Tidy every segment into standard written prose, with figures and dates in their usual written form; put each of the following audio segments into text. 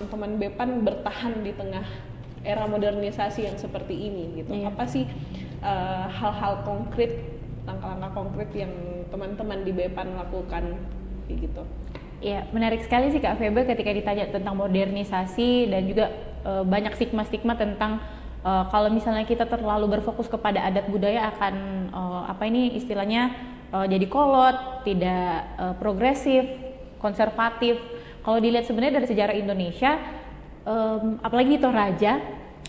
teman-teman Bepan bertahan di tengah era modernisasi yang seperti ini gitu? Apa sih hal-hal konkret, langkah-langkah konkret yang teman-teman di Bepan lakukan gitu? Iya, menarik sekali sih Kak Febe ketika ditanya tentang modernisasi dan juga banyak stigma-stigma tentang kalau misalnya kita terlalu berfokus kepada adat budaya akan istilahnya jadi kolot, tidak progresif, konservatif. Kalau dilihat sebenarnya dari sejarah Indonesia, apalagi di Toraja,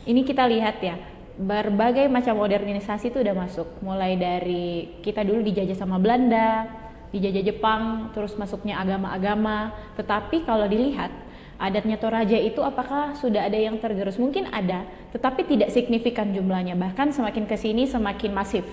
ini kita lihat ya, berbagai macam modernisasi itu udah masuk. Mulai dari kita dulu dijajah sama Belanda, dijajah Jepang, terus masuknya agama-agama. Tetapi kalau dilihat adatnya Toraja itu apakah sudah ada yang tergerus? Mungkin ada, tetapi tidak signifikan jumlahnya. Bahkan semakin kesini semakin masif.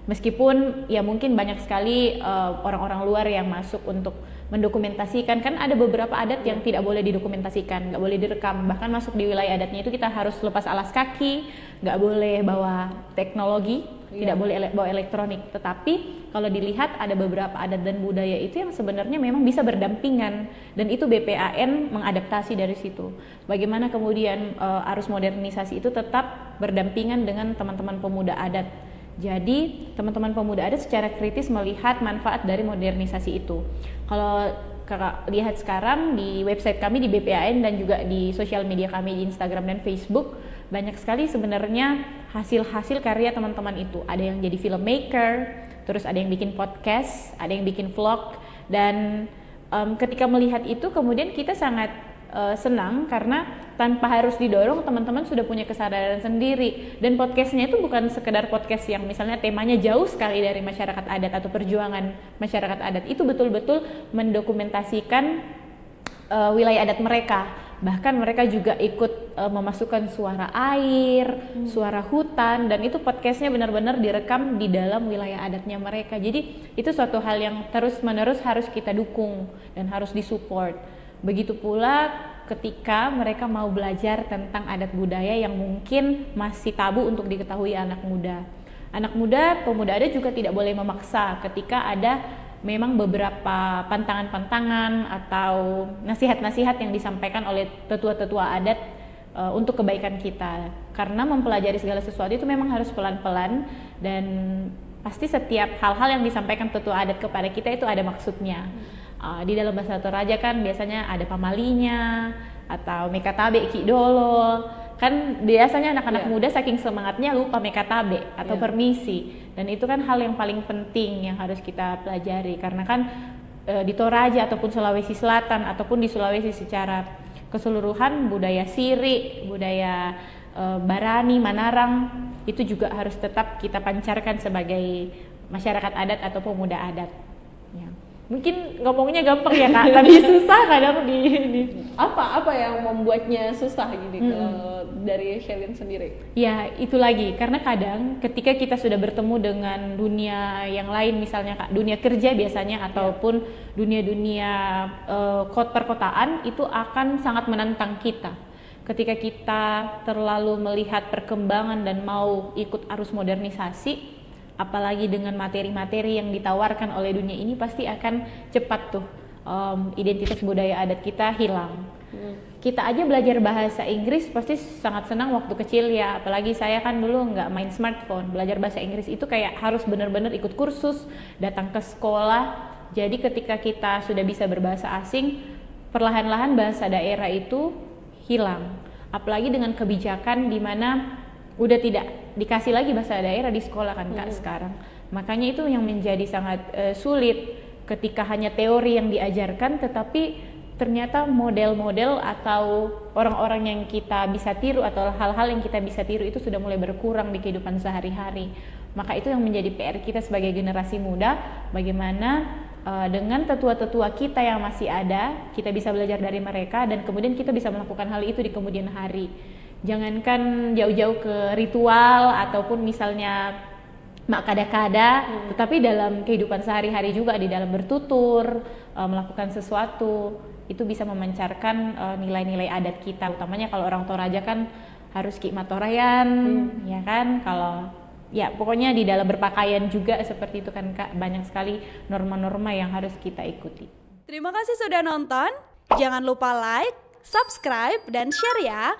Meskipun ya mungkin banyak sekali orang-orang luar yang masuk untuk mendokumentasikan, kan ada beberapa adat yang tidak boleh didokumentasikan, nggak boleh direkam. Bahkan masuk di wilayah adatnya itu kita harus lepas alas kaki, nggak boleh bawa teknologi, tidak boleh bawa elektronik. Tetapi kalau dilihat ada beberapa adat dan budaya itu yang sebenarnya memang bisa berdampingan, dan itu BPAN mengadaptasi dari situ. Bagaimana kemudian arus modernisasi itu tetap berdampingan dengan teman-teman pemuda adat. Jadi teman-teman pemuda adat secara kritis melihat manfaat dari modernisasi itu. Kalau Kakak lihat sekarang di website kami di BPAN dan juga di sosial media kami di Instagram dan Facebook, banyak sekali sebenarnya hasil-hasil karya teman-teman itu. Ada yang jadi filmmaker, terus ada yang bikin podcast, ada yang bikin vlog, dan ketika melihat itu kemudian kita sangat senang karena tanpa harus didorong teman-teman sudah punya kesadaran sendiri. Dan podcastnya itu bukan sekedar podcast yang misalnya temanya jauh sekali dari masyarakat adat atau perjuangan masyarakat adat, itu betul-betul mendokumentasikan wilayah adat mereka. Bahkan mereka juga ikut memasukkan suara air, suara hutan, dan itu podcastnya benar-benar direkam di dalam wilayah adatnya mereka. Jadi itu suatu hal yang terus-menerus harus kita dukung dan harus disupport. Begitu pula ketika mereka mau belajar tentang adat budaya yang mungkin masih tabu untuk diketahui anak muda. Anak muda, pemuda adat juga tidak boleh memaksa ketika ada memang beberapa pantangan-pantangan atau nasihat-nasihat yang disampaikan oleh tetua-tetua adat untuk kebaikan kita. Karena mempelajari segala sesuatu itu memang harus pelan-pelan, dan pasti setiap hal-hal yang disampaikan tetua adat kepada kita itu ada maksudnya. Di dalam bahasa Toraja kan biasanya ada pamalinya atau mekatabe ki dolo. Kan biasanya anak-anak muda saking semangatnya lupa mekatabe atau permisi. Dan itu kan hal yang paling penting yang harus kita pelajari, karena kan di Toraja ataupun Sulawesi Selatan ataupun di Sulawesi secara keseluruhan budaya Siri, budaya Barani, Manarang itu juga harus tetap kita pancarkan sebagai masyarakat adat atau pemuda adat. Ya. Mungkin ngomongnya gampang ya Kak, tapi susah kadang di apa yang membuatnya susah gini dari Shelin sendiri? Ya itu lagi, karena kadang ketika kita sudah bertemu dengan dunia yang lain, misalnya Kak, dunia kerja biasanya ataupun dunia-dunia perkotaan, itu akan sangat menantang kita. Ketika kita terlalu melihat perkembangan dan mau ikut arus modernisasi, apalagi dengan materi-materi yang ditawarkan oleh dunia ini, pasti akan cepat tuh identitas budaya adat kita hilang. Kita aja belajar bahasa Inggris pasti sangat senang waktu kecil ya, apalagi saya kan dulu nggak main smartphone. Belajar bahasa Inggris itu kayak harus benar-benar ikut kursus, datang ke sekolah. Jadi ketika kita sudah bisa berbahasa asing, perlahan-lahan bahasa daerah itu hilang. Apalagi dengan kebijakan di mana udah tidak dikasih lagi bahasa daerah di sekolah kan Kak sekarang. Makanya itu yang menjadi sangat sulit ketika hanya teori yang diajarkan, tetapi ternyata model-model atau orang-orang yang kita bisa tiru atau hal-hal yang kita bisa tiru itu sudah mulai berkurang di kehidupan sehari-hari. Maka itu yang menjadi PR kita sebagai generasi muda, bagaimana dengan tetua-tetua kita yang masih ada, kita bisa belajar dari mereka dan kemudian kita bisa melakukan hal itu di kemudian hari. Jangankan jauh-jauh ke ritual ataupun misalnya mak kada-kada, tetapi dalam kehidupan sehari-hari juga, di dalam bertutur, melakukan sesuatu, itu bisa memancarkan nilai-nilai adat kita. Utamanya kalau orang Toraja kan harus kikmatorayan, ya kan? Kalau ya pokoknya di dalam berpakaian juga seperti itu kan Kak, banyak sekali norma-norma yang harus kita ikuti. Terima kasih sudah nonton. Jangan lupa like, subscribe, dan share ya.